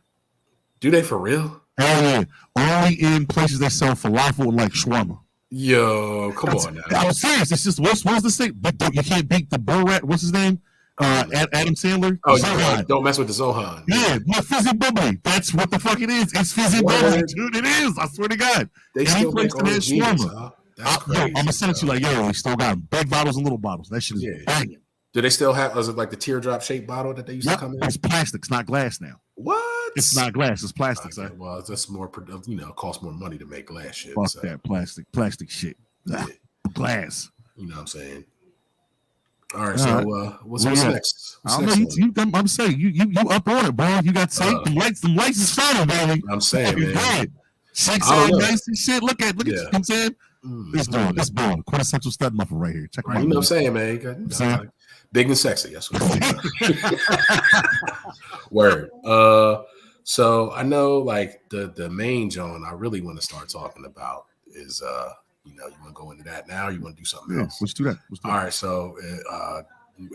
Do they for real? Hell yeah, only in places that sell falafel and like shawarma. Yo, come on now. I'm serious. It's just what's the thing? But you can't beat the bull rat. What's his name? Adam Sandler. Oh, yeah, don't mess with the Zohan. Yeah, my fizzy bubbly. That's what the fuck it is. It's fizzy bubbly, dude. It is. I swear to God. They still make shawarma. I'm gonna send it to you like, yo, we still got big bottles and little bottles. That shit is banging. Do they still have? Was it like the teardrop shaped bottle that they used to come in? It's plastic. It's not glass now. What? It's not glass. It's plastic. Okay, well, that's more. Costs more money to make glass shit. Fuck that plastic shit. Yeah. Glass. You know what I'm saying? All right. So what's next? I don't know. I'm saying you up on it, bro. You got tape. The lights is shining, baby. I'm saying, man. Shakes all nice and shit. Look at you know what I'm saying? It's doing quintessential stud muffin right here. Check it out. You know what I'm saying, man? Big and sexy. That's what Word. So I know like the main John I really want to start talking about is you want to go into that now or you want to do something else? Let's do that. All right, so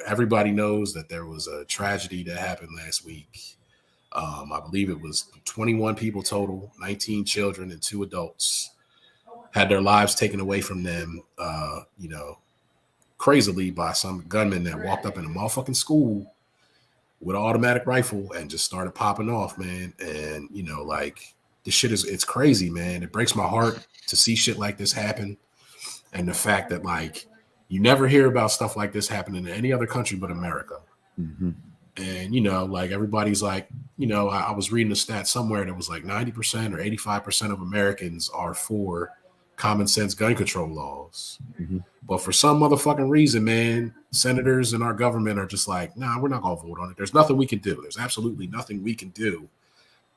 everybody knows that there was a tragedy that happened last week. I believe it was 21 people total, 19 children and 2 adults had their lives taken away from them, crazily by some gunman that walked up in a motherfucking school with an automatic rifle and just started popping off, man. And you know, like this shit it's crazy, man. It breaks my heart to see shit like this happen. And the fact that like you never hear about stuff like this happening in any other country but America. Mm-hmm. And you know, like everybody's like, you know, I was reading a stat somewhere that was like 90% or 85% of Americans are for common sense gun control laws. Mm-hmm. But for some motherfucking reason, man, senators and our government are just like, nah, we're not gonna vote on it. There's nothing we can do. There's absolutely nothing we can do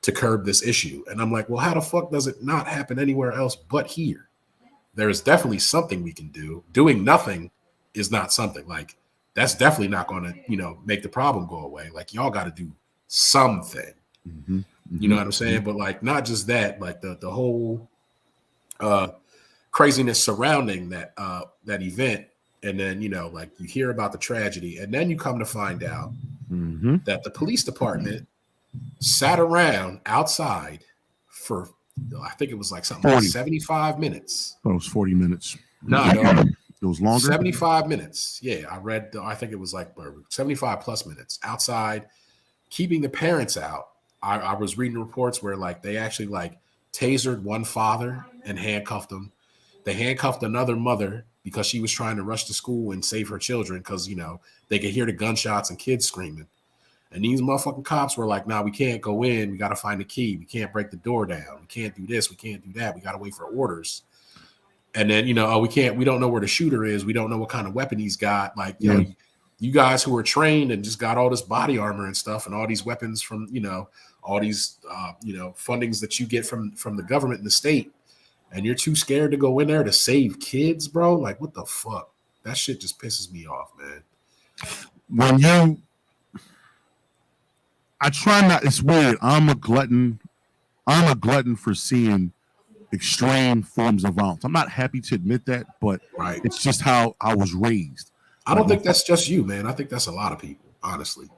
to curb this issue. And I'm like, well, how the fuck does it not happen anywhere else but here? There is definitely something we can do. Doing nothing is not something. Like that's definitely not going to, you know, make the problem go away. Like y'all got to do something. Mm-hmm. Mm-hmm. You know what I'm saying? But like not just that, like the whole craziness surrounding that that event, and then you know, like you hear about the tragedy, and then you come to find out Mm-hmm. that the police department sat around outside for I think it was like something like 40. 75 minutes. Oh, it was 40 minutes. No, It was longer. 75 minutes. Yeah, I think it was like 75 plus minutes outside, keeping the parents out. I was reading reports where like they actually like tasered one father and handcuffed him. They handcuffed another mother because she was trying to rush to school and save her children because, you know, they could hear the gunshots and kids screaming. And these motherfucking cops were like, nah, we can't go in. We got to find the key. We can't break the door down. We can't do this. We can't do that. We got to wait for orders. And then, you know, we don't know where the shooter is. We don't know what kind of weapon he's got. Like, you know, you guys who are trained and just got all this body armor and stuff and all these weapons from, you know, all these, you know, fundings that you get from the government and the state. And you're too scared to go in there to save kids, bro. Like, what the fuck? That shit just pisses me off, man. I try not. It's weird. I'm a glutton for seeing extreme forms of violence. I'm not happy to admit that, but right. It's just how I was raised. I don't think that's just you, man. I think that's a lot of people, honestly.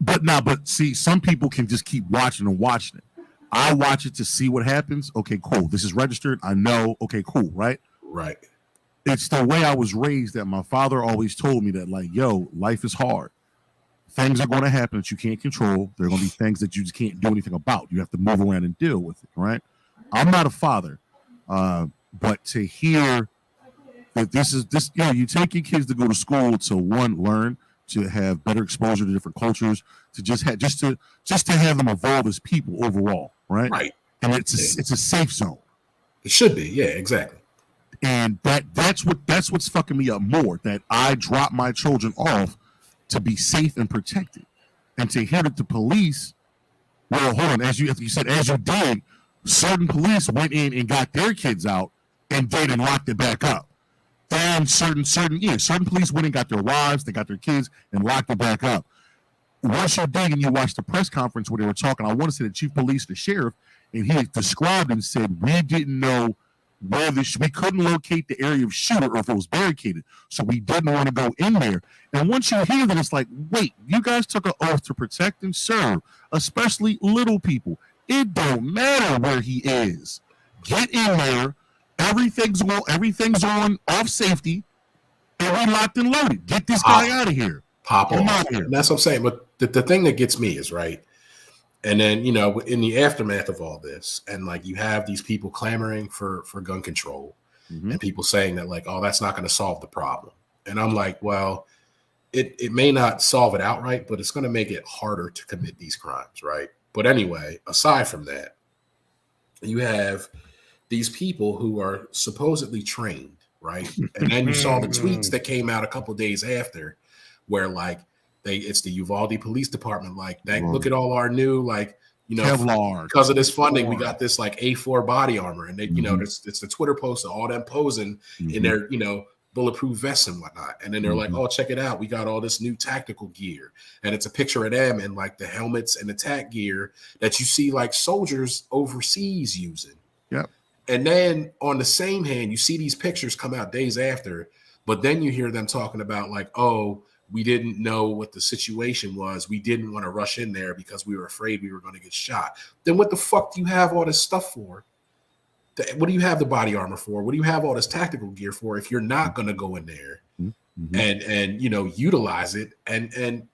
But see, some people can just keep watching and watching it. I watch it to see what happens. Okay, cool. This is registered. I know. Okay, cool. Right. Right. It's the way I was raised that my father always told me that, like, yo, life is hard. Things are going to happen that you can't control. There are going to be things that you just can't do anything about. You have to move around and deal with it, right? I'm not a father, but to hear that this, you know, you take your kids to go to school to learn, to have better exposure to different cultures, to just to have them evolve as people overall, right? Right. And it's a safe zone. It should be, yeah, exactly. And that's what's fucking me up more. That I drop my children off to be safe and protected, and to hear that the police, well, hold on, as you said, as you did, certain police went in and got their kids out and did locked it back up. Then certain police went and got their wives, they got their kids and locked it back up. Once you dig and you watch the press conference where they were talking, I want to say the chief of police, the sheriff, and he described and said, we didn't know where we couldn't locate the area of shooter or if it was barricaded, so we didn't want to go in there. And once you hear that, it's like, wait, you guys took an oath to protect and serve, especially little people. It don't matter where he is. Get in there. Everything's on off safety, and we locked and loaded. Get this guy out of here. Pop off. And that's what I'm saying. But the thing that gets me is, right, and then, you know, in the aftermath of all this, and like you have these people clamoring for gun control, and people saying that like, oh, that's not going to solve the problem. And I'm like, well, it may not solve it outright, but it's going to make it harder to commit these crimes, right? But anyway, aside from that, you have these people who are supposedly trained, right? And then you saw the tweets that came out a couple of days after, where like it's the Uvalde Police Department, like, look at all our new, like, you know, Kevlar, because of this funding, we got this like A4 body armor, and they, you know, it's the Twitter post of all them posing in their, you know, bulletproof vests and whatnot, and then they're like, oh, check it out, we got all this new tactical gear, and it's a picture of them and like the helmets and attack gear that you see like soldiers overseas using. Yep. And then on the same hand, you see these pictures come out days after, but then you hear them talking about like, oh, we didn't know what the situation was. We didn't want to rush in there because we were afraid we were going to get shot. Then what the fuck do you have all this stuff for? What do you have the body armor for? What do you have all this tactical gear for if you're not going to go in there and you know, utilize it and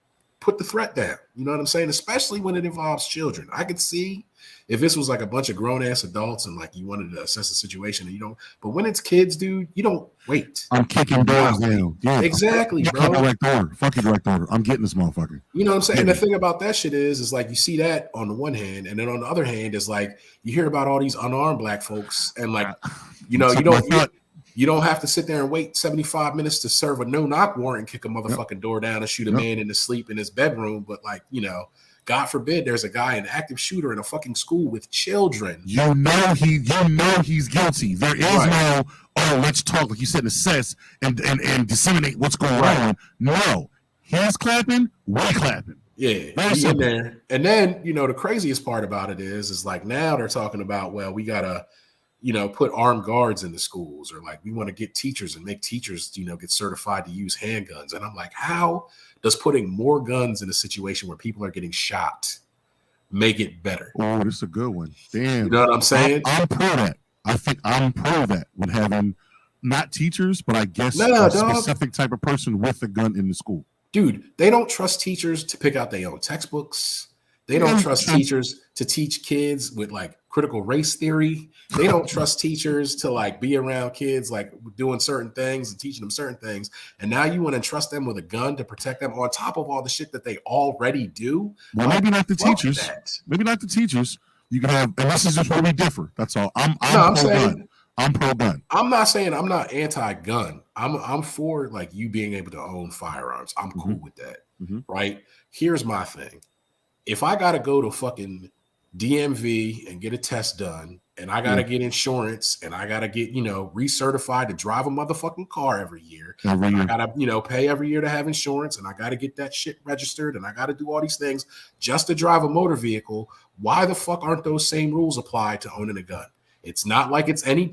put the threat down. You know what I'm saying? Especially when it involves children. I could see if this was like a bunch of grown ass adults and like you wanted to assess the situation and you don't, but when it's kids, dude, you don't wait. I'm kicking doors down. Yeah, exactly, bro. Direct order. Fuck your direct order. I'm getting this motherfucker. You know what I'm saying? And the thing about that shit is like you see that on the one hand, and then on the other hand is like you hear about all these unarmed black folks, and like you don't have to sit there and wait 75 minutes to serve a no-knock warrant and kick a motherfucking door down and shoot a man in his sleep in his bedroom, but like God forbid there's a guy, an active shooter in a fucking school with children. You know he's guilty. There is no, let's talk, like you said, assess and disseminate what's going on. No. He's clapping, we're clapping. Yeah, he's in there. And then, the craziest part about it is like now they're talking about, well, we gotta, put armed guards in the schools, or like we want to get teachers and make teachers, get certified to use handguns. And I'm like, how does putting more guns in a situation where people are getting shot make it better? Oh, this is a good one. Damn. You know what I'm saying? I'm pro that. I think I'm pro that with having not teachers, but I guess a specific type of person with a gun in the school. Dude, they don't trust teachers to pick out their own textbooks. They don't trust teachers to teach kids with like critical race theory. They don't trust teachers to like be around kids like doing certain things and teaching them certain things. And now you want to trust them with a gun to protect them on top of all the shit that they already do. Well, maybe not the teachers. Maybe not the teachers. You can have, and this is just where we differ. That's all. I'm pro-gun. I'm pro-gun. I'm not saying I'm not anti-gun. I'm for like you being able to own firearms. I'm cool with that. Right? Here's my thing. If I gotta go to fucking DMV and get a test done, and I gotta get insurance, and I gotta get recertified to drive a motherfucking car every year, I gotta pay every year to have insurance, and I gotta get that shit registered, and I gotta do all these things just to drive a motor vehicle. Why the fuck aren't those same rules applied to owning a gun? It's not like it's any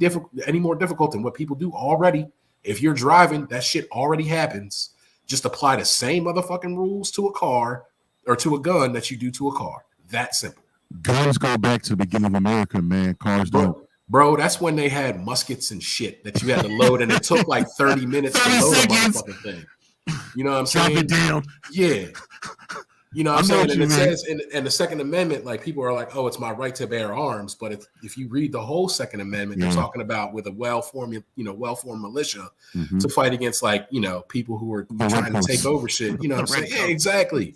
more difficult than what people do already. If you're driving, that shit already happens. Just apply the same motherfucking rules to a car or to a gun that you do to a car. That simple. Guns go back to the beginning of America, man. Cars don't. Bro, that's when they had muskets and shit that you had to load, and it took like 30 minutes to load a motherfucking thing. You know what I'm saying? Chop it down. Yeah. You know what I'm saying? And it says in the Second Amendment, like people are like, oh, it's my right to bear arms. But if you read the whole Second Amendment, they're talking about with a well-formed militia to fight against like, people who are trying to take over shit. You know what I'm saying? Yeah, exactly.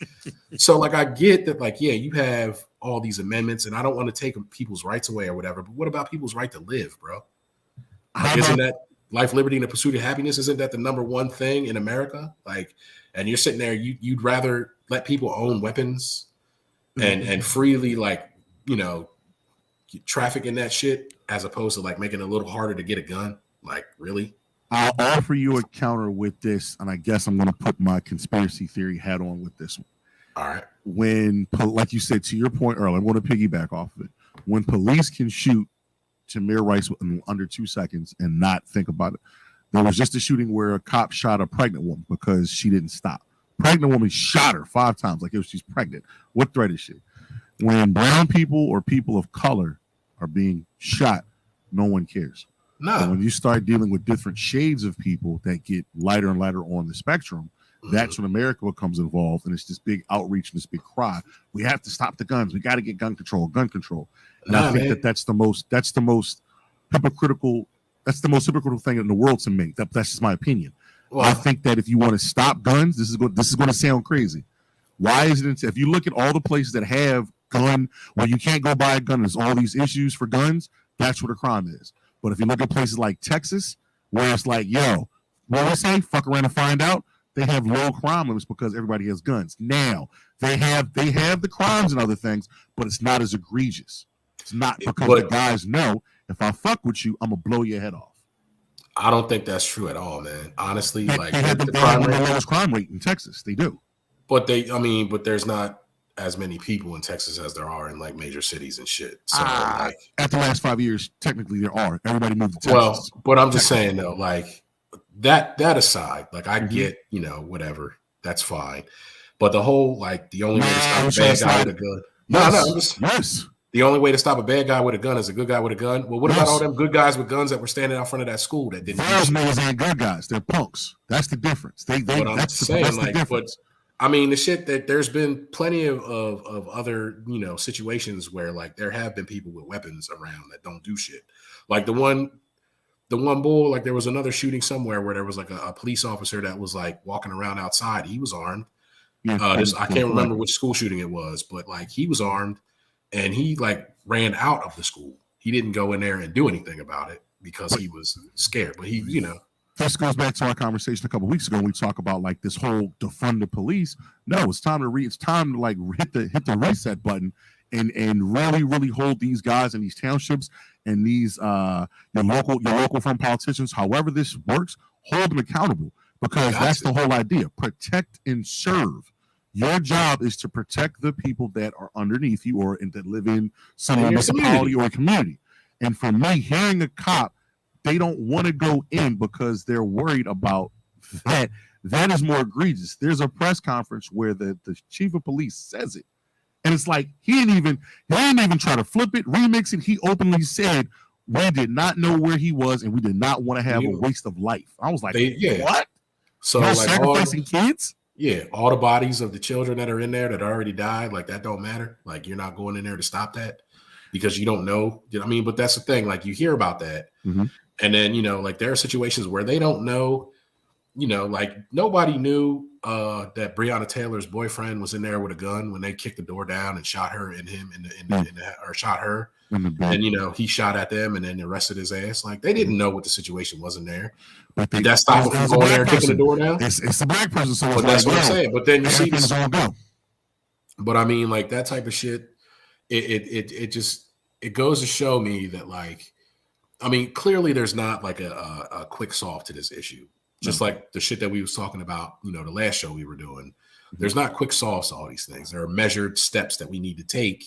So like I get that, like, yeah, you have all these amendments, and I don't want to take people's rights away or whatever. But what about people's right to live, bro? Like, isn't that life, liberty, and the pursuit of happiness? Isn't that the number one thing in America? Like, and you're sitting there, you'd rather let people own weapons and freely like, traffic in that shit as opposed to like making it a little harder to get a gun. Like, really? I'll offer you a counter with this, and I guess I'm going to put my conspiracy theory hat on with this one. All right. When, like you said, to your point earlier, I want to piggyback off of it. When police can shoot Tamir Rice in under 2 seconds and not think about it. There was just a shooting where a cop shot a pregnant woman because she didn't stop. Pregnant woman shot her 5 times like she's pregnant. What threat is she? When brown people or people of color are being shot, no one cares. No. But when you start dealing with different shades of people that get lighter and lighter on the spectrum, that's when America becomes involved, and it's this big outreach and this big cry. We have to stop the guns. We got to get gun control. And I think that's the most hypocritical. That's the most hypocritical thing in the world to me. That's just my opinion. Well, I think that if you want to stop guns, this is going to sound crazy. Why is it? If you look at all the places that have gun, where you can't go buy a gun, there's all these issues for guns. That's where the crime is. But if you look at places like Texas, where it's like, yo, what we say, fuck around and find out, they have low crime limits because everybody has guns. Now they have the crimes and other things, but it's not as egregious. It's not because the guys know if I fuck with you, I'm gonna blow your head off. I don't think that's true at all, man. Honestly, they have the lowest crime rate in Texas. They do. But there's not as many people in Texas as there are in like major cities and shit. So like after the last 5 years, technically there are. Everybody moved to Texas. Well, but I'm just saying though, like that aside, like I get, whatever, that's fine. But the whole like the only way to stop a bad guy with a gun. Yes. The only way to stop a bad guy with a gun is a good guy with a gun. Well, what about all them good guys with guns that were standing out front of that school that didn't? Those niggas ain't good guys. They're punks. That's the difference. That's the difference. I mean, the shit that there's been plenty of other, situations where like there have been people with weapons around that don't do shit. Like the one bull, like there was another shooting somewhere where there was like a police officer that was like walking around outside. He was armed. Yeah, I can't remember which school shooting it was, but like he was armed and he like ran out of the school. He didn't go in there and do anything about it because he was scared. But this goes back to our conversation a couple weeks ago when we talk about like this whole defund the police. No, it's time to it's time to like hit the reset button and really, really hold these guys in these townships and these your local from politicians, however this works, hold them accountable, because that's the whole idea. Protect and serve. Your job is to protect the people that are underneath you or that live in some municipality or community. And for me, hearing a cop, they don't want to go in because they're worried about that. That is more egregious. There's a press conference where the chief of police says it. And it's like he didn't even try to flip it, remix it. He openly said, we did not know where he was and we did not want to have a waste of life. I was like, what? So you're like sacrificing kids? Yeah, all the bodies of the children that are in there that already died, like that don't matter. Like you're not going in there to stop that because you don't know. You know what I mean? But that's the thing. Like you hear about that. Mm-hmm. And then, like there are situations where they don't know, like nobody knew that Breonna Taylor's boyfriend was in there with a gun when they kicked the door down and shot her and him or shot her. And, he shot at them and then arrested his ass. Like they didn't know what the situation was in there. But did that stop them from going there and kicking the door down? It's a black person. So that's what I'm saying. But then you see this all go. But I mean, like that type of shit, it goes to show me that like, I mean, clearly there's not like a quick solve to this issue. Just like the shit that we was talking about, the last show we were doing. There's not quick solves to all these things. There are measured steps that we need to take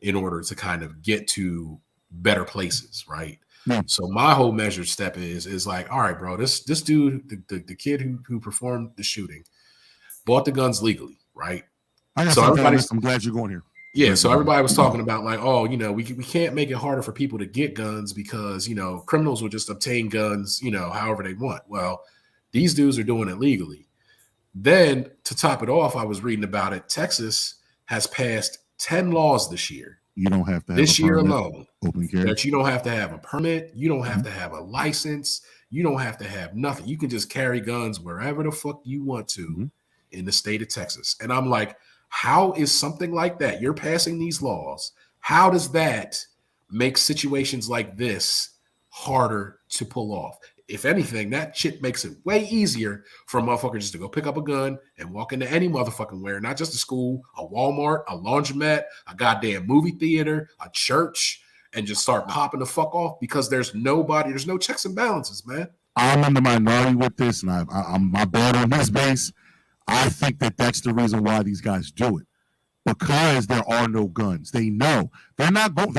in order to kind of get to better places, right? Yeah. So my whole measured step is like, all right, bro, this dude, the kid who performed the shooting, bought the guns legally, right? I'm glad you're going here. Yeah, so everybody was talking about like, oh, we can't make it harder for people to get guns because, criminals will just obtain guns, however they want. Well, these dudes are doing it legally. Then to top it off, I was reading about it. Texas has passed 10 laws this year. You don't have to have this year alone. Open carry. That you don't have to have a permit. You don't have to have a license. You don't have to have nothing. You can just carry guns wherever the fuck you want to in the state of Texas. And I'm like, how is something like that? You're passing these laws. How does that make situations like this harder to pull off? If anything, that shit makes it way easier for a motherfucker just to go pick up a gun and walk into any motherfucking where, not just a school, a Walmart, a laundromat, a goddamn movie theater, a church, and just start popping the fuck off because there's no checks and balances, man. I'm in the minority with this, and I'm my bad on this base. I think that's the reason why these guys do it, because there are no guns. They know they're not going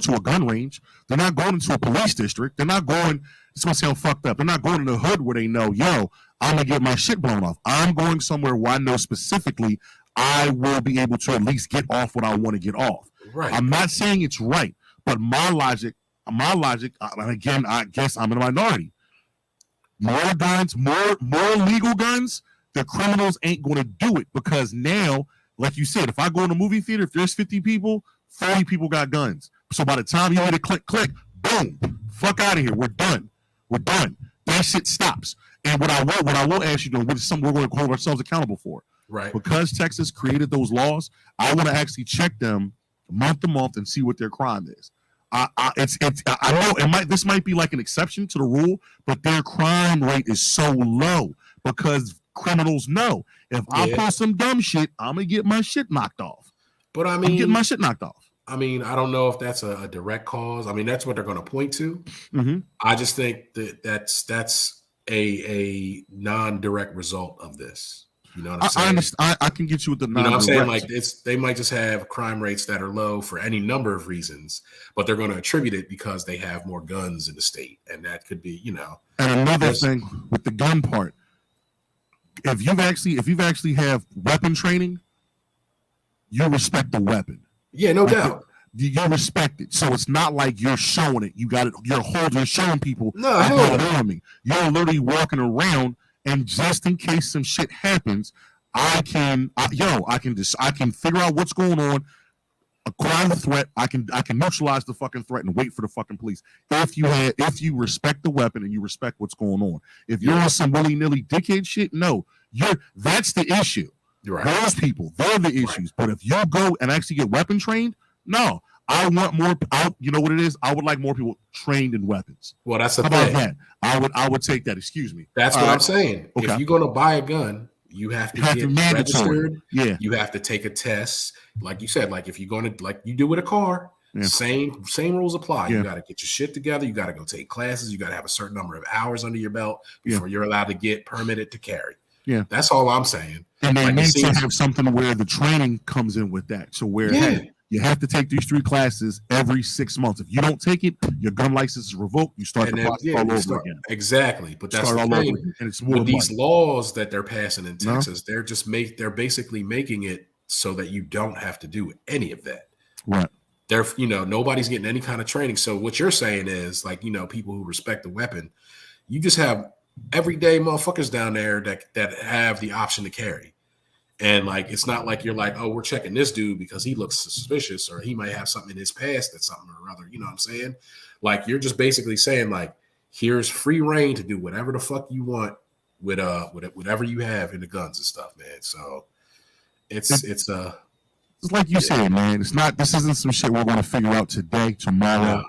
to a gun range. They're not going into a police district. They're not going. It's gonna sound fucked up. They're not going to the hood where they know, yo, I'm gonna get my shit blown off. I'm going somewhere where I know specifically I will be able to at least get off what I want to get off. Right. I'm not saying it's right, but my logic, and again, I guess I'm in a minority. More guns, more legal guns. The criminals ain't going to do it because now, like you said, if I go in a movie theater, if there's 50 people, 40 people got guns. So by the time you hit a click, boom, fuck out of here. We're done. That shit stops. And what I will ask you, what is something we're going to hold ourselves accountable for? Right. Because Texas created those laws, I want to actually check them month to month and see what their crime is. I know this might be like an exception to the rule, but their crime rate is so low because criminals know if I pull some dumb shit, I'm gonna get my shit knocked off. But I mean, I'm getting my shit knocked off. I mean, I don't know if that's a direct cause. I mean, that's what they're going to point to. Mm-hmm. I just think that's a non-direct result of this. You know what I'm saying? I understand. I can get you with the non-direct. You know what I'm saying? Like they might just have crime rates that are low for any number of reasons, but they're going to attribute it because they have more guns in the state, and that could be, And another thing with the gun part, if you've actually have weapon training, you respect the weapon. Yeah, no doubt. You respect it. So it's not like you're showing it. You got it. You're showing people. No, I got it on me. You're literally walking around, and just in case some shit happens, I can figure out what's going on, acquire the threat. I can neutralize the fucking threat and wait for the fucking police. If you respect the weapon and you respect what's going on. If you're on some willy-nilly dickhead shit, no, that's the issue. Right. Those people, they're the issues. But if you go and actually get weapon trained, no. I want more. You know what it is? I would like more people trained in weapons. Well, that's the How thing. about that? I would take that. Excuse me. That's what I'm saying. Okay. If you're going to buy a gun, you have to get registered. Yeah. You have to take a test. Like you said, like if you're going to, like you do with a car, same rules apply. You got to get your shit together. You got to go take classes. You got to have a certain number of hours under your belt before you're allowed to get permitted to carry. Yeah. That's all I'm saying. And they need to have something where the training comes in with that. So where hey, you have to take these 3 classes every 6 months. If you don't take it, your gun license is revoked. You start the process all over again. Exactly, but that's the thing. And it's more. With these laws that they're passing in Texas, they're basically making it so that you don't have to do any of that. Right. They're nobody's getting any kind of training. So what you're saying is like people who respect the weapon, you just have everyday motherfuckers down there that have the option to carry. And like, it's not like you're like, oh, we're checking this dude because he looks suspicious or he might have something in his past that's something or other. You know what I'm saying? Like, you're just basically saying like, here's free reign to do whatever the fuck you want with whatever you have in the guns and stuff, man. So it's like you said, man. This isn't some shit we're going to figure out today, tomorrow.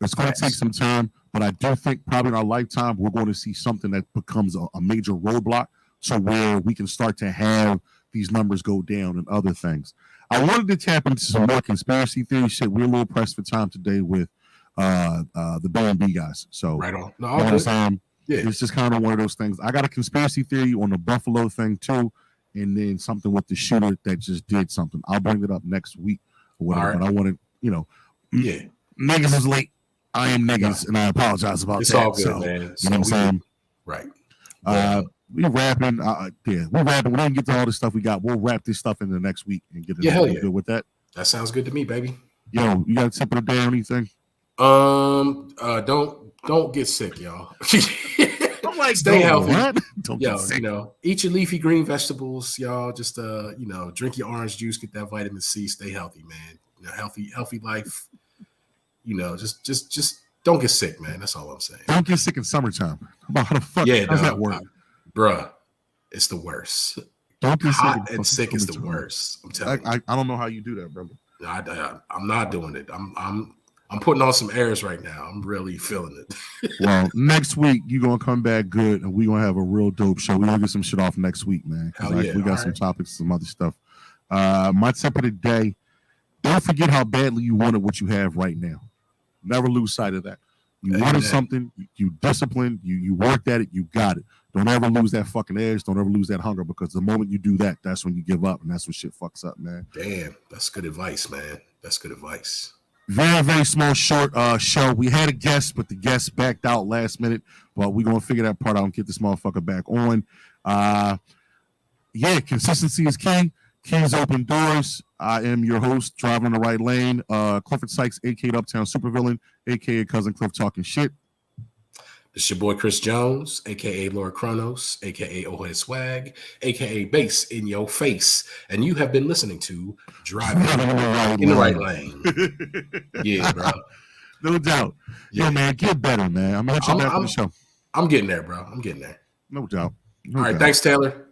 It's going to take some time, but I do think probably in our lifetime we're going to see something that becomes a major roadblock, so where we can start to have these numbers go down and other things. I wanted to tap into some more conspiracy theory shit. We're a little pressed for time today with the B&B guys. So right on. No, it's just kind of one of those things. I got a conspiracy theory on the Buffalo thing too, and then something with the shooter that just did something. I'll bring it up next week or whatever. Right. But I want to, niggas is late. I am niggas, and I apologize about it's that. It's all good, man. You know what I'm saying? Right. We're rapping. We're rapping. We didn't get to all the stuff we got. We'll wrap this stuff in the next week and get it good with that. That sounds good to me, baby. Yo, you got a tip of the day or anything? Don't get sick, y'all. I'm like, stay healthy. What? Don't get sick. Eat your leafy green vegetables, y'all. Just drink your orange juice, get that vitamin C, stay healthy, man. Healthy life. Just don't get sick, man. That's all I'm saying. Don't get sick in summertime. How the fuck does that work? Bruh, it's the worst. Don't get hot and sick is the worst. I'm telling you. I don't know how you do that, brother. I'm not doing it. I'm putting on some airs right now. I'm really feeling it. Well, next week you're gonna come back good, and we're gonna have a real dope show. We're gonna get some shit off next week, man. We got some topics, some other stuff. My tip of the day: don't forget how badly you wanted what you have right now. Never lose sight of that. You wanted something, you disciplined, you worked at it, you got it. Don't ever lose that fucking edge. Don't ever lose that hunger, because the moment you do that, that's when you give up, and that's when shit fucks up, man. Damn, that's good advice, man. That's good advice. Very, very small, short show. We had a guest, but the guest backed out last minute. But we're going to figure that part out and get this motherfucker back on. Consistency is key. Keys open doors. I am your host, driving on the right lane. Clifford Sykes, a.k.a. Uptown Supervillain, a.k.a. Cousin Cliff talking shit. It's your boy Chris Jones, a.k.a. Lord Kronos, a.k.a. Old Head Swag, a.k.a. Bass in Your Face. And you have been listening to Driving in the Right Lane. Yeah, bro. No doubt. Yeah. Yo, man, get better, man. I'm going to let you back on the show. I'm getting there, bro. I'm getting there. No doubt. All right, thanks, Taylor.